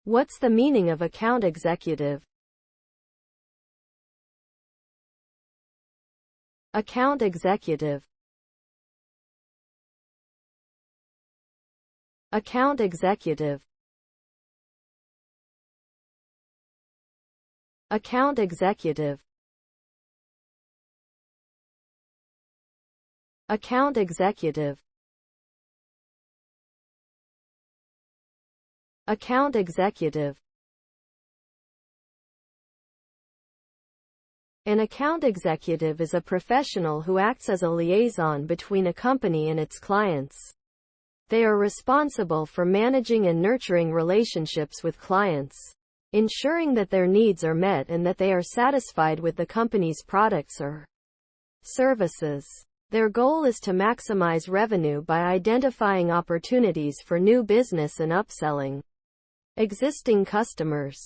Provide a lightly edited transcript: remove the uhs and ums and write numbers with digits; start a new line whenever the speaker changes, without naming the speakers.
What's the meaning of account executive? Account executive. Account executive. Account executive. Account executive. Account executive. An account executive is a professional who acts as a liaison between a company and its clients. They are responsible for managing and nurturing relationships with clients, ensuring that their needs are met and that they are satisfied with the company's products or services. Their goal is to maximize revenue by identifying opportunities for new business and upselling existing customers.